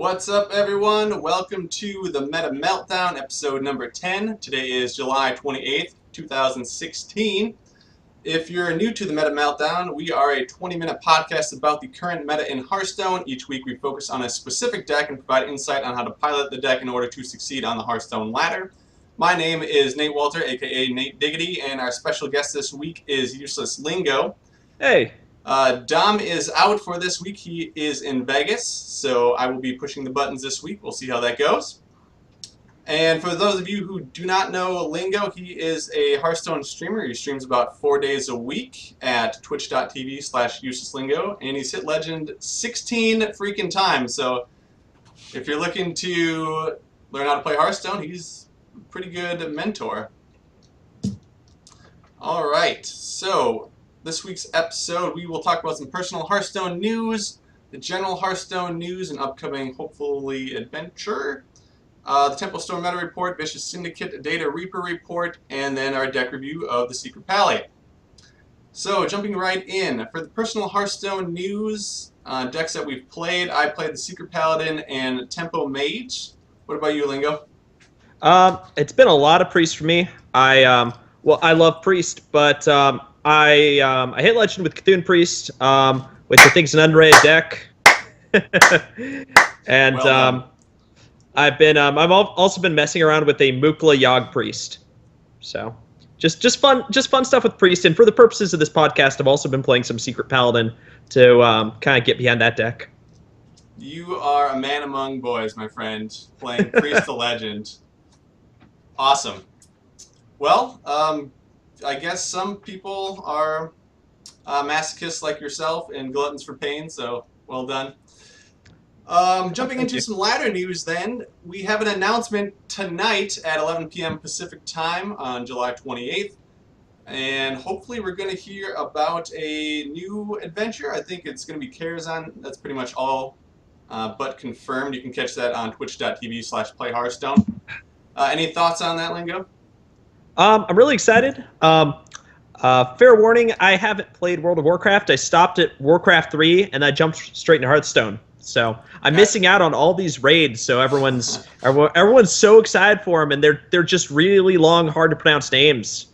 What's up, everyone? Welcome to the Meta Meltdown, episode number 10. Today is July 28th, 2016. If you're new to the Meta Meltdown, we are a 20-minute podcast about the current meta in Hearthstone. Each week we focus on a specific deck and provide insight on how to pilot the deck in order to succeed on the Hearthstone ladder. My name is Nate Walter, aka Nate Diggity, and our special guest this week is Useless Lingo. Hey. Dom is out for this week. He is in Vegas, so I will be pushing the buttons this week. We'll see how that goes. And for those of you who do not know Lingo, he is a Hearthstone streamer. He streams about 4 days a week at twitch.tv/uselesslingo, and he's hit Legend 16 freaking times. So if you're looking to learn how to play Hearthstone, he's a pretty good mentor. All right, so this week's episode, we will talk about some personal Hearthstone news, the general Hearthstone news, and upcoming, hopefully, adventure, the Temple Storm Meta Report, Vicious Syndicate Data Reaper Report, and then our deck review of the Secret Paladin. So, jumping right in, for the personal Hearthstone news, decks that we've played, I played the Secret Paladin and Tempo Mage. What about you, Lingo? It's been a lot of Priest for me. I love Priest, but I hit Legend with Cthulhu Priest, which I think is an underrated deck. And I've also been messing around with a Mukla Yogg Priest. So just fun stuff with Priest. And for the purposes of this podcast, I've also been playing some Secret Paladin to kind of get behind that deck. You are a man among boys, my friend, playing Priest to Legend. Awesome. Well, I guess some people are masochists like yourself and gluttons for pain, so well done. Jumping into some ladder news then, we have an announcement tonight at 11 p.m. Pacific time on July 28th, and hopefully we're going to hear about a new adventure. I think it's going to be Karazhan. That's pretty much all but confirmed. You can catch that on twitch.tv/playhearthstone. Any thoughts on that, Lingo? I'm really excited. Fair warning, I haven't played World of Warcraft. I stopped at Warcraft 3 and I jumped straight into Hearthstone. So I'm missing out on all these raids. So everyone's so excited for them, and they're just really long, hard to pronounce names.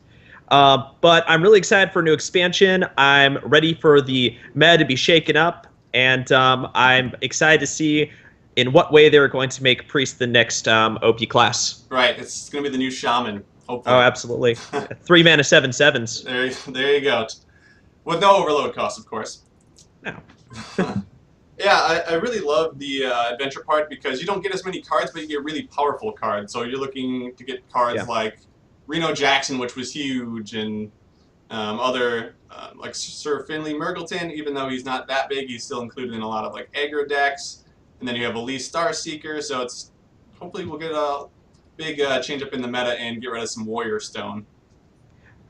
But I'm really excited for a new expansion. I'm ready for the meta to be shaken up, and I'm excited to see in what way they're going to make Priest the next OP class. Right, it's going to be the new Shaman. Hopefully. Oh, absolutely. 3 mana 7/7s. There you go. With no overload cost, of course. No. Yeah, I really love the adventure part because you don't get as many cards, but you get really powerful cards. So you're looking to get cards like Reno Jackson, which was huge, and other like Sir Finley Murgleton. Even though he's not that big, he's still included in a lot of like aggro decks. And then you have Elise Starseeker. So it's hopefully we'll get a big change up in the meta and get rid of some Warrior Stone.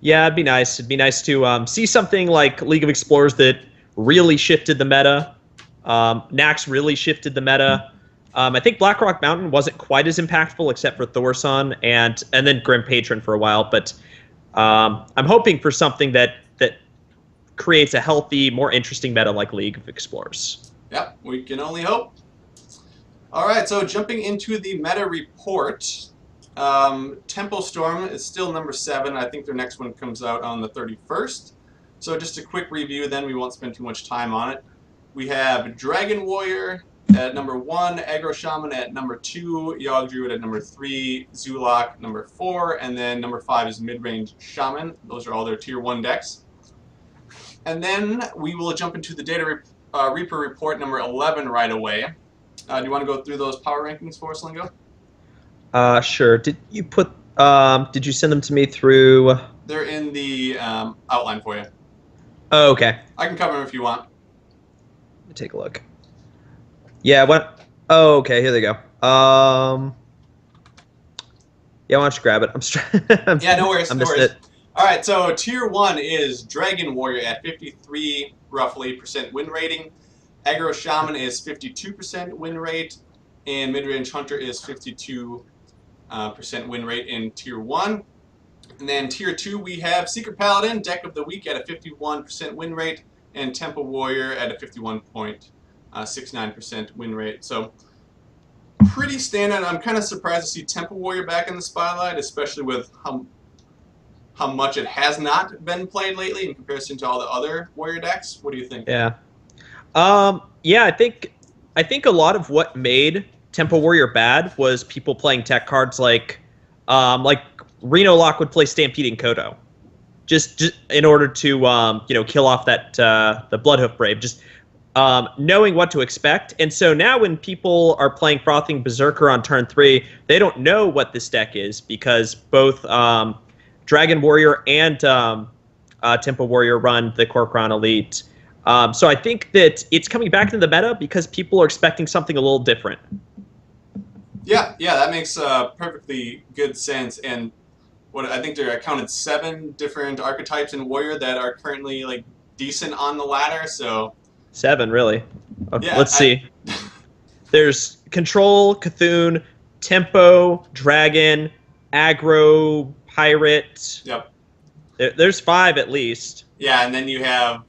Yeah, it'd be nice. It'd be nice to see something like League of Explorers that really shifted the meta. Nax really shifted the meta. I think Blackrock Mountain wasn't quite as impactful except for Thorson and then Grim Patron for a while. But I'm hoping for something that creates a healthy, more interesting meta like League of Explorers. Yep, we can only hope. All right, so jumping into the meta report. Tempo Storm is still number 7. I think their next one comes out on the 31st. So just a quick review, then we won't spend too much time on it. We have Dragon Warrior at number 1, Aggro Shaman at number 2, Yogg Druid at number 3, Zulak number 4, and then number 5 is Midrange Shaman. Those are all their tier 1 decks. And then we will jump into the Data Reaper Report number 11 right away. Do you want to go through those power rankings for us, Lingo? Sure. Did you send them to me through? They're in the outline for you. Oh, okay. I can cover them if you want. Let me take a look. Yeah, oh, okay, here they go. Yeah, why don't you grab it? Yeah, no worries, I no missed worries. it. All right, so tier 1 is Dragon Warrior at 53 roughly % win rating. Aggro Shaman is 52% win rate, and Midrange Hunter is 52% win rate in tier 1. And then tier 2 we have Secret Paladin, Deck of the Week at a 51% win rate, and Temple Warrior at a 51.69% win rate. So pretty standout. I'm kind of surprised to see Temple Warrior back in the spotlight, especially with how much it has not been played lately in comparison to all the other Warrior decks. What do you think? Yeah. Yeah, I think a lot of what made Temple Warrior bad was people playing tech cards like Reno Lock would play Stampeding Kodo, just in order to kill off that the Bloodhoof Brave, just knowing what to expect. And so now when people are playing Frothing Berserker on turn 3, they don't know what this deck is because both Dragon Warrior and Temple Warrior run the Kor'kron Elite. So I think that it's coming back into the meta because people are expecting something a little different. Yeah, that makes perfectly good sense. And what I think I counted 7 different archetypes in Warrior that are currently like decent on the ladder. So 7, really. Yeah, Let's see. There's Control, Cthulhu, Tempo, Dragon, Aggro, Pirate. Yep. There's 5 at least. Yeah, and then you have,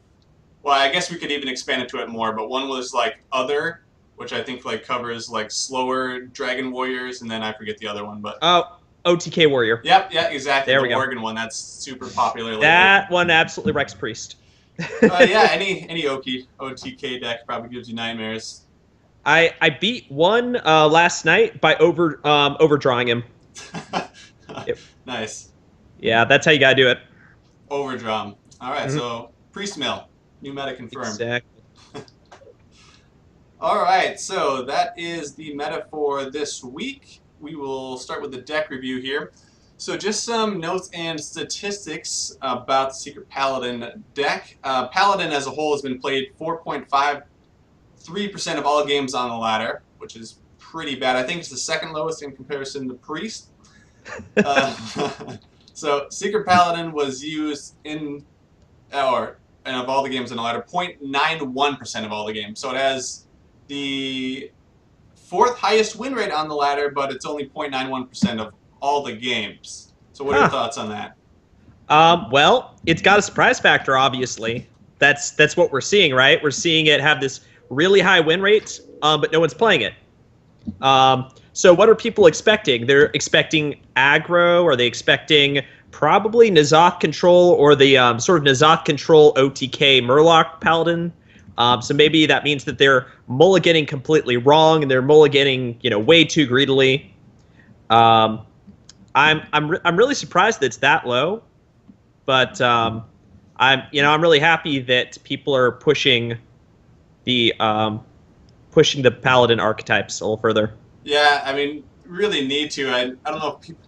well, I guess we could even expand it to it more, but one was like Other, which I think like covers like slower Dragon Warriors, and then I forget the other one, but Oh, OTK Warrior. Yep, exactly. There we the go. Oregon one, that's super popular lately. That one absolutely wrecks Priest. Yeah, any OTK deck probably gives you nightmares. I beat one last night by overdrawing him. Yep. Nice. Yeah, that's how you gotta do it. Overdraw 'em. All right, so Priest Mill, new meta confirmed. Exactly. All right, so that is the meta for this week. We will start with the deck review here. So just some notes and statistics about the Secret Paladin deck. Paladin as a whole has been played 4.53% of all games on the ladder, which is pretty bad. I think it's the second lowest in comparison to Priest. So Secret Paladin was used and of all the games on the ladder, 0.91% of all the games. So it has the 4th highest win rate on the ladder, but it's only 0.91% of all the games. So what are your thoughts on that? Well, it's got a surprise factor, obviously. That's what we're seeing, right? We're seeing it have this really high win rate, but no one's playing it. So what are people expecting? They're expecting aggro. Are they expecting probably N'Zoth control or the sort of N'Zoth control OTK Murloc Paladin? So maybe that means that they're mulliganing completely wrong and they're mulliganing, way too greedily. I'm really surprised that it's that low, but I'm really happy that people are pushing the Paladin archetypes a little further. Yeah, I mean, really need to. I don't know if people.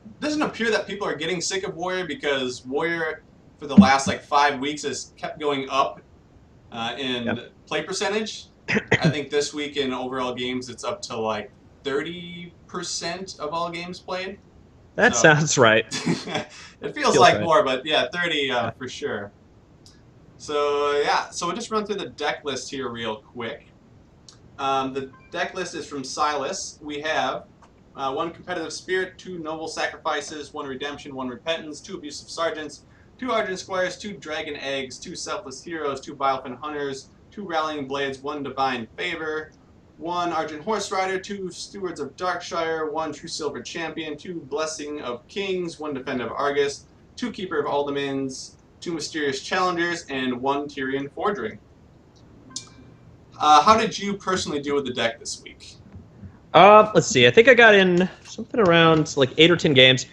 It doesn't appear that people are getting sick of Warrior because Warrior for the last 5 weeks has kept going up in play percentage. I think this week in overall games it's up to 30% of all games played. That sounds right. It feels like right. More, but yeah, 30 for sure. So so we'll just run through the deck list here real quick. The deck list is from Silas. We have 1 Competitive Spirit, 2 Noble Sacrifices, 1 Redemption, 1 Repentance, 2 Abusive Sergeants, 2 Argent Squires, 2 Dragon Eggs, 2 Selfless Heroes, 2 Bilefin Hunters, 2 Rallying Blades, 1 Divine Favor, 1 Argent Horse Rider, 2 Stewards of Darkshire, 1 True Silver Champion, 2 Blessing of Kings, 1 Defender of Argus, 2 Keeper of Aldemans, 2 Mysterious Challengers, and 1 Tyrian Forgery. How did you personally do with the deck this week? Let's see. I think I got in something around 8 or 10 games.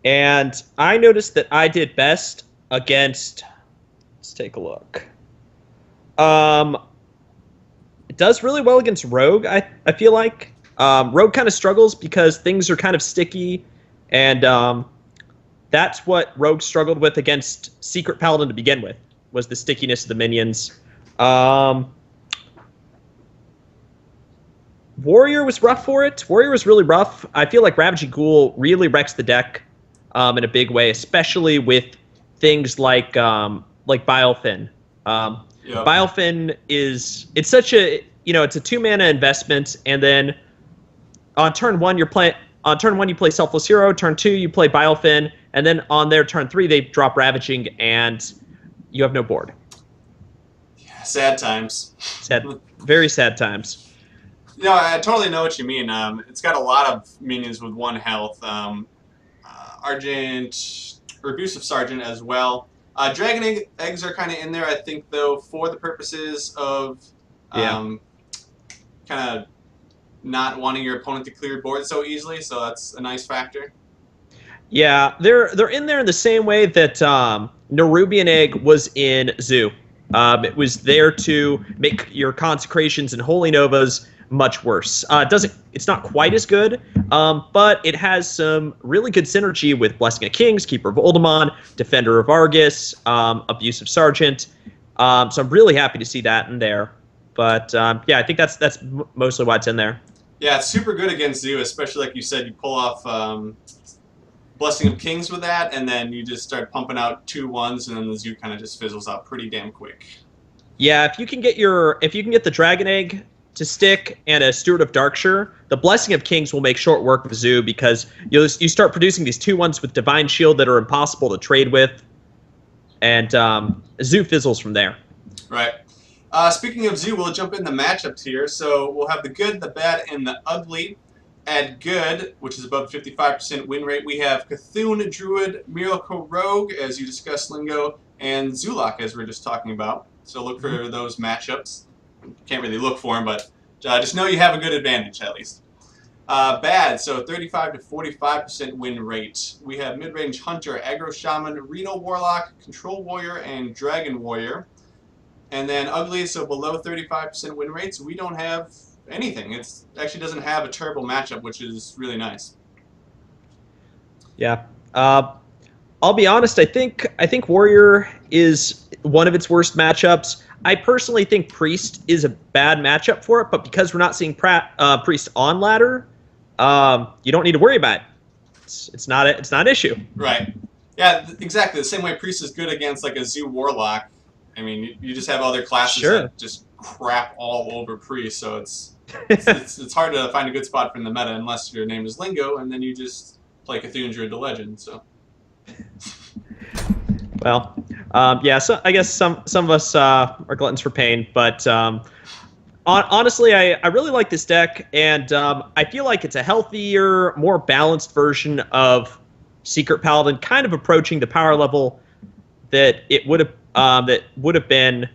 And I noticed that I did best against... Let's take a look. It does really well against Rogue, I feel like. Rogue kind of struggles because things are kind of sticky. And that's what Rogue struggled with against Secret Paladin to begin with, was the stickiness of the minions. Warrior was rough for it. Warrior was really rough. I feel like Ravaging Ghoul really wrecks the deck in a big way, especially with things like Bilefin. Bilefin it's such a it's a 2-mana investment, and then on turn 1 you play Selfless Hero, turn 2 you play Bilefin, and then on their turn 3 they drop Ravaging and you have no board. Yeah, sad times. Very sad times. No, I totally know what you mean. It's got a lot of minions with 1 health. Argent, or Abusive Sergeant as well. Eggs are kind of in there, I think, though, for the purposes of Yeah. kind of not wanting your opponent to clear board so easily. So that's a nice factor. Yeah, they're in there in the same way that Nerubian Egg was in Zoo. It was there to make your consecrations and holy novas much worse. It's not quite as good, but it has some really good synergy with Blessing of Kings, Keeper of Oldemon, Defender of Argus, Abusive Sergeant. So I'm really happy to see that in there. But yeah, I think that's mostly why it's in there. Yeah, it's super good against Zoo, especially like you said, you pull off Blessing of Kings with that, and then you just start pumping out 2-1s, and then the Zoo kind of just fizzles out pretty damn quick. Yeah, if you can get the Dragon Egg to stick and a Steward of Darkshire, the Blessing of Kings will make short work of Zoo because you start producing these 2-1s with Divine Shield that are impossible to trade with, and Zoo fizzles from there. Right. Speaking of Zoo, we'll jump in the matchups here. So we'll have the good, the bad, and the ugly. At good, which is above 55% win rate, we have Cthulhu Druid, Miracle Rogue, as you discussed, Lingo, and Zulak, as we are just talking about. So look for those matchups. Can't really look for them, but just know you have a good advantage, at least. Bad, so 35 to 45% win rate. We have mid-range Hunter, Aggro Shaman, Reno Warlock, Control Warrior, and Dragon Warrior. And then ugly, so below 35% win rates, we don't have anything. It actually doesn't have a terrible matchup, which is really nice. Yeah. I'll be honest, I think Warrior is one of its worst matchups. I personally think Priest is a bad matchup for it, but because we're not seeing Priest on ladder, you don't need to worry about it. It's not an issue. Right. Yeah, exactly. The same way Priest is good against like a Zoo Warlock. I mean, you just have other classes that just crap all over Priest, so it's hard to find a good spot for in the meta unless your name is Lingo, and then you just play Cthulhu Druid the Legend. So. Well, yeah. So I guess some of us are gluttons for pain, but honestly, I really like this deck, and I feel like it's a healthier, more balanced version of Secret Paladin, kind of approaching the power level that it would have been.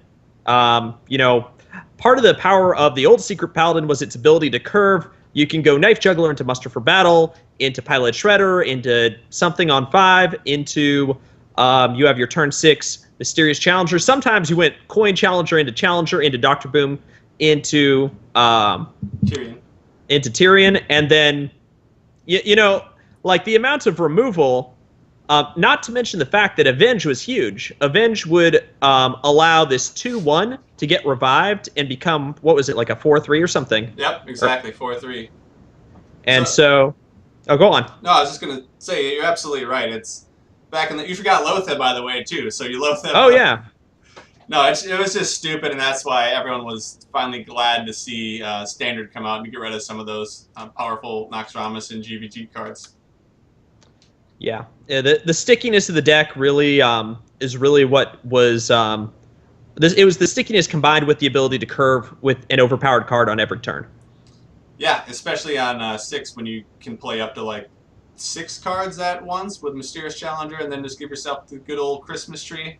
Part of the power of the old Secret Paladin was its ability to curve. You can go Knife Juggler into Muster for Battle, into Pilot Shredder, into something on 5, into you have your turn 6 Mysterious Challenger. Sometimes you went Coin Challenger, into Dr. Boom, into Tyrion, and then like the amount of removal. Not to mention the fact that Avenge was huge. Avenge would allow this 2-1 to get revived and become, what was it, like a 4-3 or something? Yep, exactly, 4-3. And so oh, go on. No, I was just going to say, you're absolutely right. It's back in the... You forgot Lotheb, by the way, too. So you Lotheb... Oh, yeah. No, it was just stupid, and that's why everyone was finally glad to see Standard come out and get rid of some of those powerful Noxramas and GVT cards. Yeah, the stickiness of the deck really is really what was it was the stickiness combined with the ability to curve with an overpowered card on every turn. Yeah, especially on 6 when you can play up to like 6 cards at once with Mysterious Challenger, and then just give yourself the good old Christmas tree.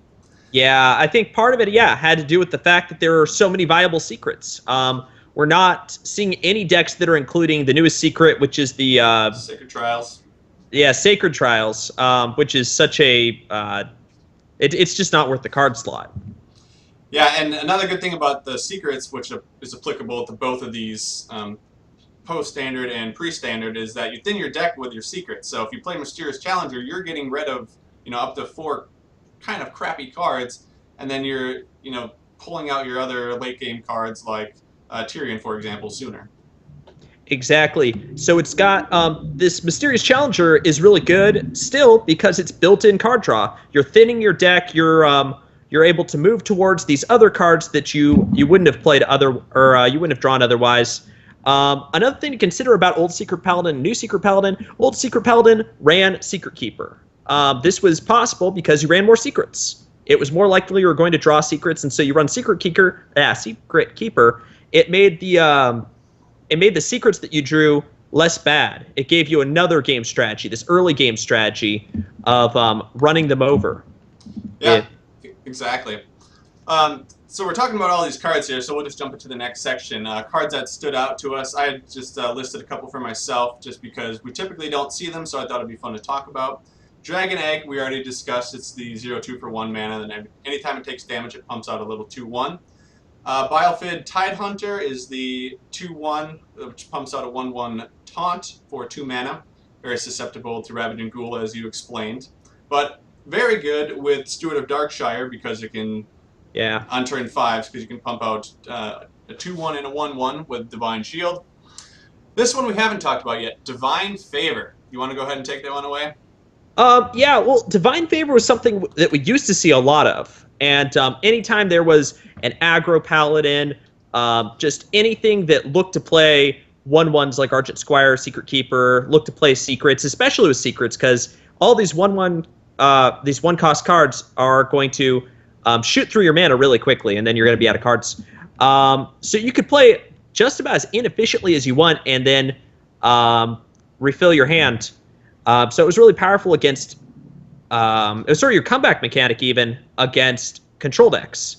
Yeah, I think part of it, had to do with the fact that there are so many viable secrets. We're not seeing any decks that are including the newest secret, which is the Sacred Trials. Yeah, Sacred Trials, which is such a... it's just not worth the card slot. Yeah, and another good thing about the secrets, which is applicable to both of these post-standard and pre-standard, is that you thin your deck with your secrets. So if you play Mysterious Challenger, you're getting rid of up to 4 kind of crappy cards, and then you're pulling out your other late-game cards like Tyrion, for example, sooner. Exactly. So it's got this Mysterious Challenger is really good still because it's built-in card draw. You're thinning your deck. You're able to move towards these other cards that you wouldn't have played you wouldn't have drawn otherwise. Another thing to consider about old Secret Paladin and new Secret Paladin: old Secret Paladin ran Secret Keeper. This was possible because you ran more secrets. It was more likely you were going to draw secrets, and so you run Secret Keeper. It made it made the secrets that you drew less bad. It gave you another game strategy, this early game strategy of running them over. Yeah, exactly. So we're talking about all these cards here, so we'll just jump into the next section. Cards that stood out to us. I had just listed a couple for myself just because we typically don't see them, so I thought it'd be fun to talk about. Dragon Egg, we already discussed. It's the 0/2 for 1 mana, and anytime it takes damage, it pumps out a little 2/1. Bilefid Tidehunter is the 2/1, which pumps out a 1/1 taunt for 2 mana. Very susceptible to Ravaging Ghoul, as you explained. But very good with Steward of Darkshire because it can, on turn 5s, because you can pump out a 2/1 and a 1/1 with Divine Shield. This one we haven't talked about yet, Divine Favor. You want to go ahead and take that one away? Yeah, well, Divine Favor was something that we used to see a lot of. And anytime there was an aggro paladin, just anything that looked to play 1/1s like Argent Squire, Secret Keeper, looked to play secrets, especially with secrets, because all these 1/1, these 1-cost cards are going to shoot through your mana really quickly, and then you're going to be out of cards. So you could play just about as inefficiently as you want, and then refill your hand. So it was really powerful against, it was sort of your comeback mechanic even against control decks.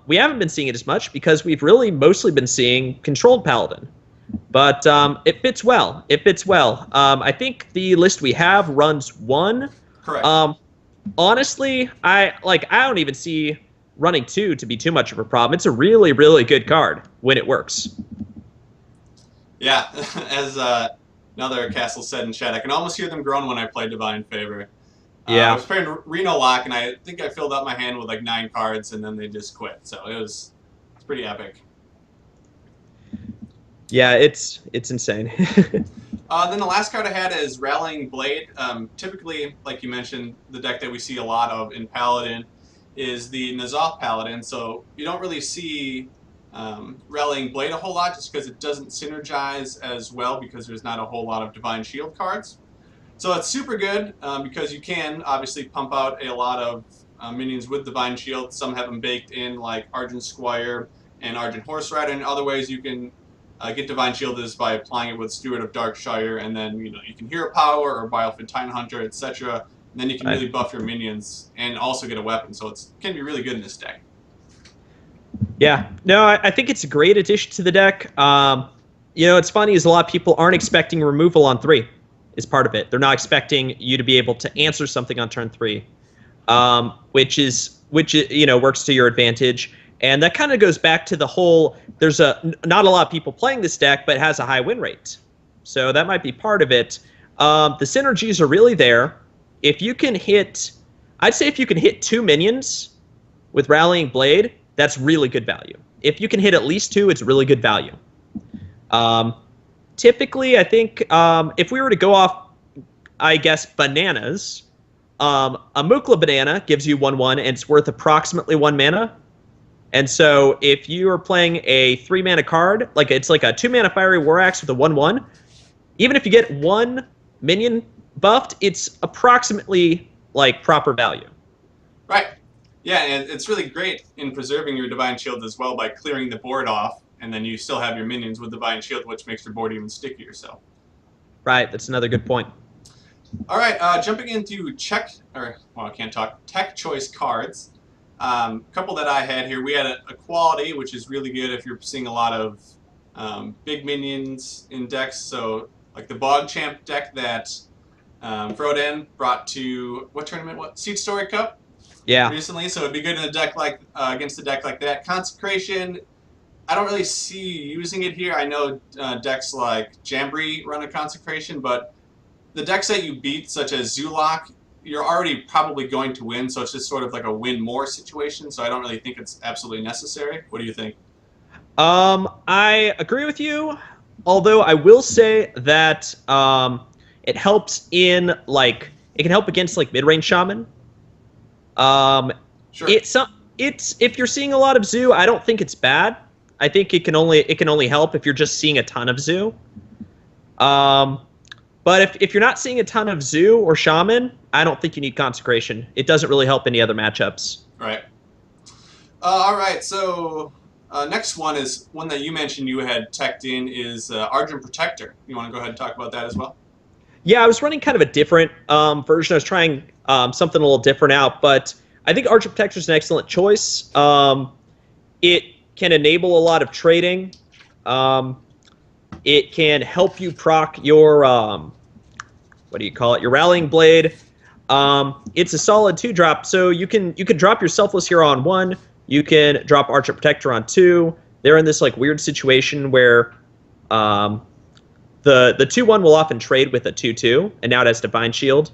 We haven't been seeing it as much because we've really mostly been seeing controlled Paladin. But it fits well. It fits well. I think the list we have runs 1. Correct. Honestly, I don't even see running 2 to be too much of a problem. It's a really, really good card when it works. Yeah, as another Castle said in chat, I can almost hear them groan when I play Divine Favor. Yeah. I was playing Reno Lock, and I think I filled up my hand with like 9 cards, and then they just quit. So it's pretty epic. Yeah, it's insane. Then the last card I had is Rallying Blade. Typically, like you mentioned, the deck that we see a lot of in Paladin is the N'Zoth Paladin. So you don't really see Rallying Blade a whole lot just because it doesn't synergize as well because there's not a whole lot of Divine Shield cards. So it's super good because you can obviously pump out a lot of minions with Divine Shield. Some have them baked in like Argent Squire and Argent Horse Rider, and other ways you can get Divine Shield is by applying it with Steward of Darkshire, and then you can Hero Power or Bilefid Tidehunter, etc. And then you can really buff your minions and also get a weapon, so it can be really good in this deck. Yeah, no, I think it's a great addition to the deck. It's funny is a lot of people aren't expecting removal on 3 is part of it. They're not expecting you to be able to answer something on turn 3, which works to your advantage. And that kind of goes back to the whole, there's not a lot of people playing this deck, but it has a high win rate. So that might be part of it. The synergies are really there. If you can hit, I'd say if you can hit 2 minions with Rallying Blade, that's really good value. If you can hit at least 2, it's really good value. Typically, I think if we were to go off, I guess, bananas, a Mukla banana gives you 1/1, and it's worth approximately 1 mana. And so if you are playing a 3-mana card, it's like a 2-mana Fiery War Axe with a 1/1, even if you get 1 minion buffed, it's approximately like proper value. Right. Yeah, and it's really great in preserving your Divine Shield as well by clearing the board off, and then you still have your minions with Divine Shield, which makes your board even stickier. So. Right, that's another good point. All right, jumping into tech choice cards. Couple that I had here. We had a quality, which is really good if you're seeing a lot of big minions in decks. So like the Bog Champ deck that Froden brought to what tournament? What Seed Story Cup? Yeah. Recently, so it'd be good in a deck like against a deck like that. Consecration. I don't really see using it here. I know decks like Jamboree run a Consecration, but the decks that you beat, such as Zulok, you're already probably going to win, so it's just sort of like a win more situation, so I don't really think it's absolutely necessary. What do you think? I agree with you, although I will say that it helps in, it can help against, mid-range Shaman. Sure. It's if you're seeing a lot of Zoo, I don't think it's bad. I think it can only help if you're just seeing a ton of Zoo. But if you're not seeing a ton of Zoo or Shaman, I don't think you need Consecration. It doesn't really help any other matchups. Right. All right, so Next one is one that you mentioned you had teched in is Argent Protector. You want to go ahead and talk about that as well? Yeah, I was running kind of a different version. I was trying something a little different out, but I think Archer Protector is an excellent choice. It can enable a lot of trading. Um, it can help you proc your what do you call it? Your Rallying Blade. It's a solid 2-drop, so you can drop your Selfless Hero on 1. You can drop Archer Protector on 2. They're in this like weird situation where the 2/1 will often trade with a 2/2, and now it has Divine Shield.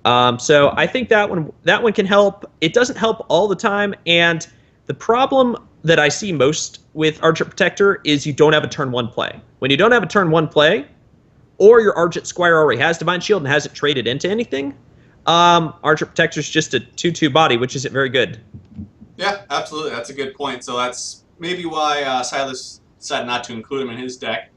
So I think that one can help. It doesn't help all the time, and the problem that I see most with Archer Protector is you don't have a turn 1 play. When you don't have a turn 1 play, or your Argent Squire already has Divine Shield and hasn't traded into anything, Archer Protector is just a 2/2 body, which isn't very good. Yeah, absolutely. That's a good point. So that's maybe why Silas decided not to include him in his deck.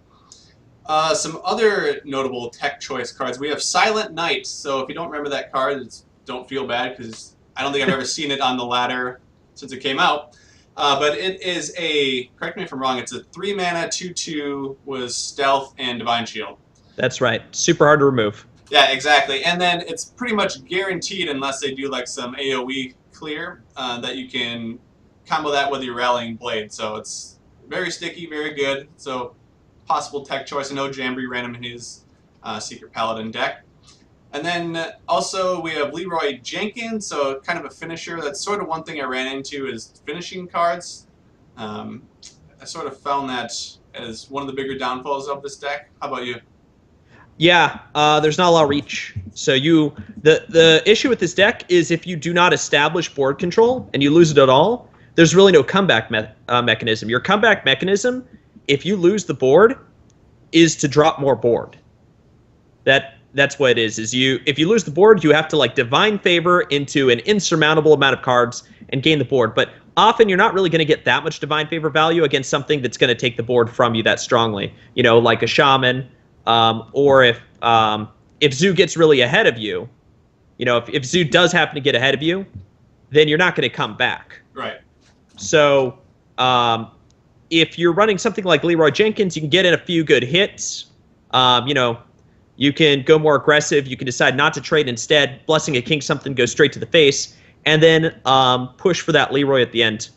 Some other notable tech choice cards. We have Silent Knight. So if you don't remember that card, don't feel bad because I don't think I've ever seen it on the ladder since it came out. But it is correct me if I'm wrong, it's a 3-mana 2/2 with Stealth and Divine Shield. That's right. Super hard to remove. Yeah, exactly. And then it's pretty much guaranteed, unless they do like some AoE clear, that you can combo that with your Rallying Blade. So it's very sticky, very good. So possible tech choice. I know Jamboree ran him in his Secret Paladin deck. And then also we have Leroy Jenkins, so kind of a finisher. That's sort of one thing I ran into is finishing cards. I sort of found that as one of the bigger downfalls of this deck. How about you? Yeah, there's not a lot of reach. So the issue with this deck is if you do not establish board control and you lose it at all, there's really no comeback mechanism. Your comeback mechanism, if you lose the board, is to drop more board. That's what it is. If you lose the board, you have to like Divine Favor into an insurmountable amount of cards and gain the board. But often you're not really going to get that much Divine Favor value against something that's going to take the board from you that strongly. You know, like a Shaman. Or if Zoo gets really ahead of you, you know, if Zoo does happen to get ahead of you, then you're not going to come back. Right. So if you're running something like Leroy Jenkins, you can get in a few good hits. You know, you can go more aggressive. You can decide not to trade instead. Blessing a King something goes straight to the face, and then push for that Leroy at the end.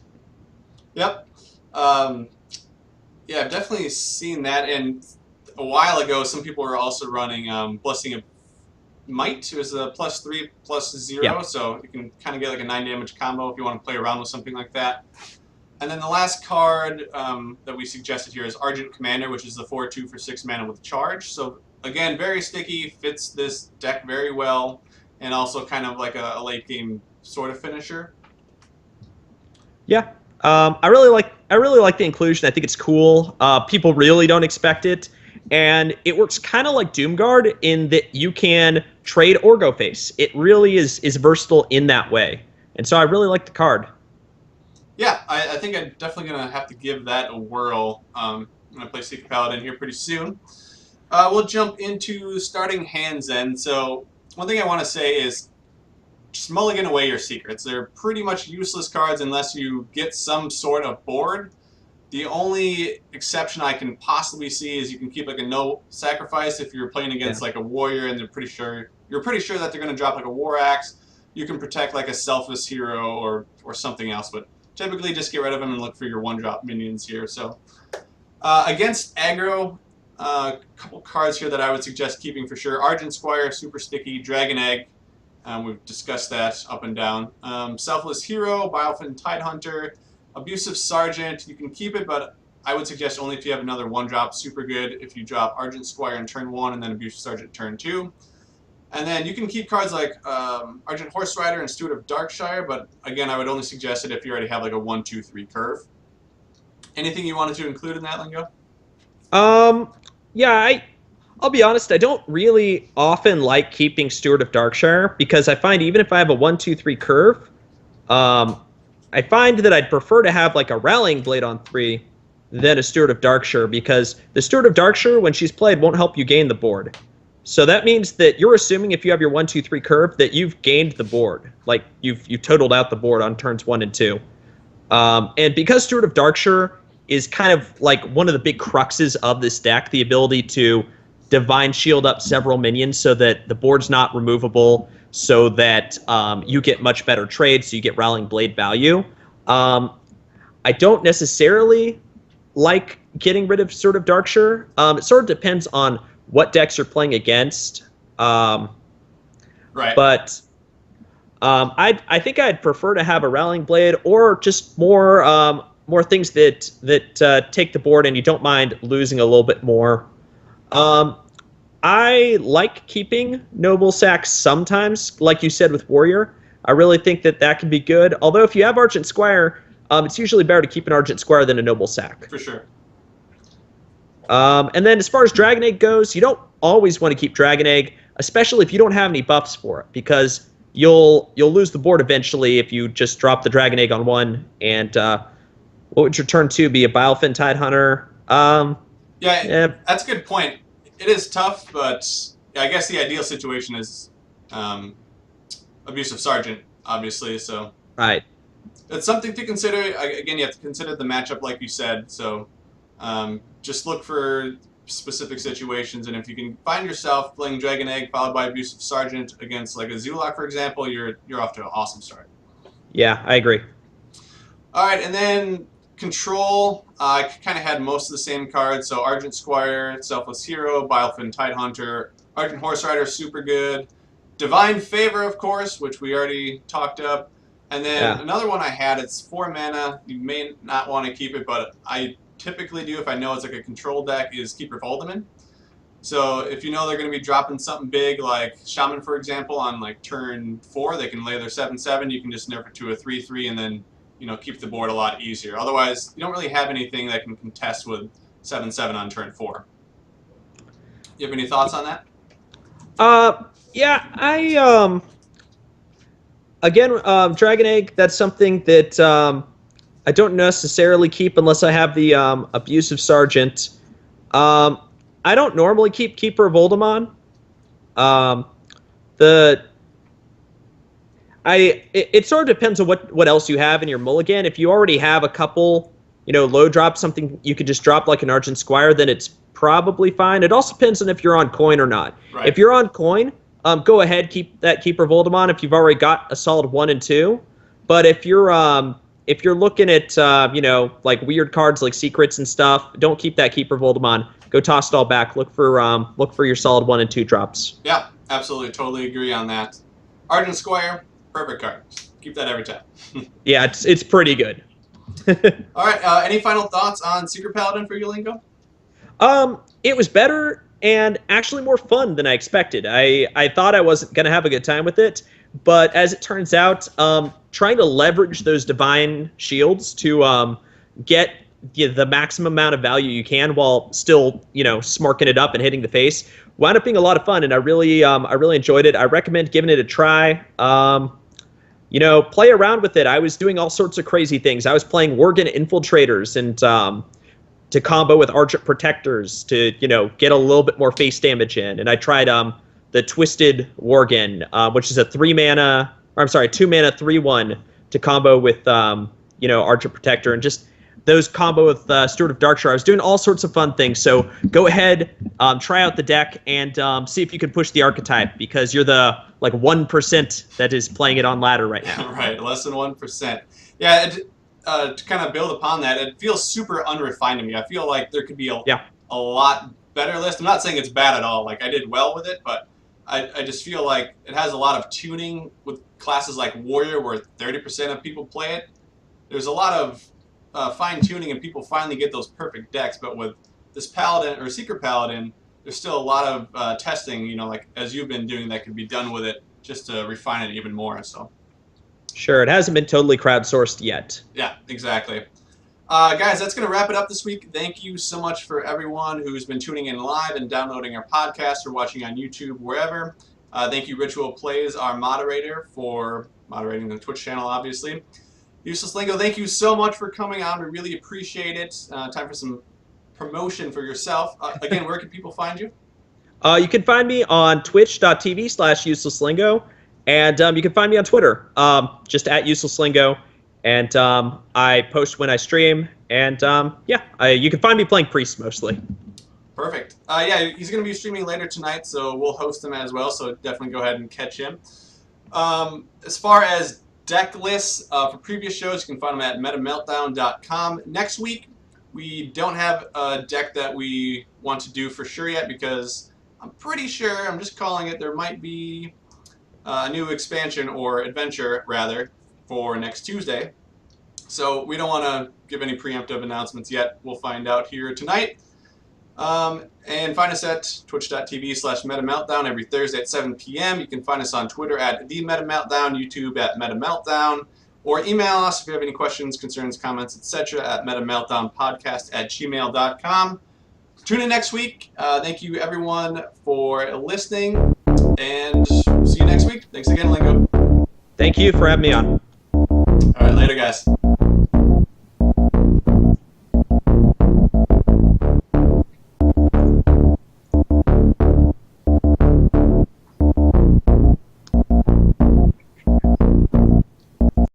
Yep. Yeah, I've definitely seen that. And a while ago, some people were also running Blessing of Might. It was a +3/+0, Yeah. so you can kind of get like a 9 damage combo if you want to play around with something like that. And then the last card that we suggested here is Argent Commander, which is the 4/2 for 6 mana with charge. So again, very sticky, fits this deck very well, and also kind of like a late game sort of finisher. Yeah, I really like the inclusion. I think it's cool. People really don't expect it. And it works kind of like Doomguard in that you can trade or go face. It really is versatile in that way. And so I really like the card. Yeah, I think I'm definitely going to have to give that a whirl. I'm going to play Secret Paladin here pretty soon. We'll jump into starting hands then. So one thing I want to say is just mulligan away your secrets. They're pretty much useless cards unless you get some sort of board. The only exception I can possibly see is you can keep like a no sacrifice if you're playing against like a warrior and you're pretty sure that they're going to drop like a war axe. You can protect like a selfless hero or something else, but typically just get rid of them and look for your 1-drop minions here. So against aggro, a couple cards here that I would suggest keeping for sure. Argent Squire, super sticky. Dragon Egg, we've discussed that up and down. Selfless Hero, Biofin Tidehunter. Abusive Sergeant, you can keep it, but I would suggest only if you have another 1-drop. Super good if you drop Argent Squire in turn 1 and then Abusive Sergeant turn 2. And then you can keep cards like Argent Horse Rider and Steward of Darkshire, but again, I would only suggest it if you already have like a 1, 2, 3 curve. Anything you wanted to include in that, Lingo? Yeah, I'll be honest, I don't really often like keeping Steward of Darkshire because I find even if I have a 1, 2, 3 curve, I find that I'd prefer to have like a Rallying Blade on 3 than a Steward of Darkshire because the Steward of Darkshire, when she's played, won't help you gain the board. So that means that you're assuming if you have your 1, 2, 3 curve that you've gained the board. Like you've totaled out the board on turns 1 and 2. And because Steward of Darkshire is kind of like one of the big cruxes of this deck, the ability to Divine Shield up several minions so that the board's not removable, so that you get much better trades, so you get Rallying Blade value. I don't necessarily like getting rid of Sword of Darkshire. It sort of depends on what decks you're playing against. Right. But I think I'd prefer to have a Rallying Blade or just more things that take the board and you don't mind losing a little bit more. I like keeping Noble Sacks sometimes, like you said with Warrior. I really think that can be good. Although if you have Argent Squire, it's usually better to keep an Argent Squire than a Noble Sack. For sure. And then as far as Dragon Egg goes, you don't always want to keep Dragon Egg, especially if you don't have any buffs for it, because you'll lose the board eventually if you just drop the Dragon Egg on one. And what would your turn 2 be? A Bilefin Tidehunter? Yeah, that's a good point. It is tough, but I guess the ideal situation is Abusive Sergeant, obviously. So right. It's something to consider. Again, you have to consider the matchup, like you said. So just look for specific situations, and if you can find yourself playing Dragon Egg followed by Abusive Sergeant against like a Zulak, for example, you're off to an awesome start. Yeah, I agree. All right, and then Control, I kind of had most of the same cards. So Argent Squire, Selfless Hero, Bilefin Tidehunter, Argent Horse Rider, super good. Divine Favor, of course, which we already talked up. And then another one I had, it's 4 mana. You may not want to keep it, but I typically do if I know it's like a control deck, is Keeper Voldemort. So if you know they're going to be dropping something big like Shaman, for example, on like turn 4, they can lay their 7/7. You can just nerf it to a 3/3 and then keep the board a lot easier. Otherwise, you don't really have anything that can contest with 7/7 on turn 4. You have any thoughts on that? Yeah, again, Dragon Egg, that's something that I don't necessarily keep unless I have the Abusive Sergeant. I don't normally keep Keeper of Voldemort. It sort of depends on what else you have in your mulligan. If you already have a couple, low drop, something you could just drop like an Argent Squire, then it's probably fine. It also depends on if you're on coin or not. Right. If you're on coin, go ahead, keep that Keeper of Voldemort if you've already got a solid 1 and 2. But if you're looking at like weird cards like secrets and stuff, don't keep that Keeper of Voldemort. Go toss it all back. Look for your solid 1 and 2 drops. Yeah, absolutely, totally agree on that. Argent Squire, perfect card. Keep that every time. Yeah, it's pretty good. All right, any final thoughts on Secret Paladin for you, Lingo? It was better and actually more fun than I expected. I thought I wasn't going to have a good time with it, but as it turns out, trying to leverage those Divine Shields to get the maximum amount of value you can while still, smarking it up and hitting the face wound up being a lot of fun, and I really enjoyed it. I recommend giving it a try. Play around with it. I was doing all sorts of crazy things. I was playing Worgen Infiltrators and to combo with Argent Protectors to, get a little bit more face damage in. And I tried the Twisted Worgen, which is a 2 mana 3/1 to combo with Argent Protector, and just those combo with Steward of Darkshire. I was doing all sorts of fun things. So go ahead, try out the deck and see if you can push the archetype, because you're the 1% that is playing it on ladder right now. Right, less than 1%. Yeah. To kind of build upon that, it feels super unrefined to me. I feel like there could be a lot better list. I'm not saying it's bad at all. Like, I did well with it, but I just feel like it has a lot of tuning with classes like Warrior, where 30% of people play it. There's a lot of fine tuning, and people finally get those perfect decks. But with this Paladin or Secret Paladin, there's still a lot of testing, like as you've been doing, that could be done with it just to refine it even more. So. Sure, it hasn't been totally crowdsourced yet. Yeah, exactly. Guys, that's going to wrap it up this week. Thank you so much for everyone who's been tuning in live and downloading our podcast or watching on YouTube, wherever. Thank you, Ritual Plays, our moderator, for moderating the Twitch channel, obviously. Useless Lingo, thank you so much for coming on. We really appreciate it. Time for some promotion for yourself. Again, where can people find you? You can find me on twitch.tv/uselesslingo. And you can find me on Twitter, just @uselesslingo. And I post when I stream. And you can find me playing Priest mostly. Perfect. Yeah, he's going to be streaming later tonight, so we'll host him as well, so definitely go ahead and catch him. As far as deck lists for previous shows, you can find them at metameltdown.com. Next week, we don't have a deck that we want to do for sure yet because I'm pretty sure, I'm just calling it, there might be a new expansion or adventure, rather, for next Tuesday. So we don't want to give any preemptive announcements yet. We'll find out here tonight. And find us at twitch.tv/MetaMeltdown every Thursday at 7 p.m. You can find us on Twitter at TheMetaMeltdown, YouTube at MetaMeltdown, or email us if you have any questions, concerns, comments, etc. at metameltdownpodcast@gmail.com. Tune in next week. Thank you, everyone, for listening, and see you next week. Thanks again, Lingo. Thank you for having me on. All right, later, guys.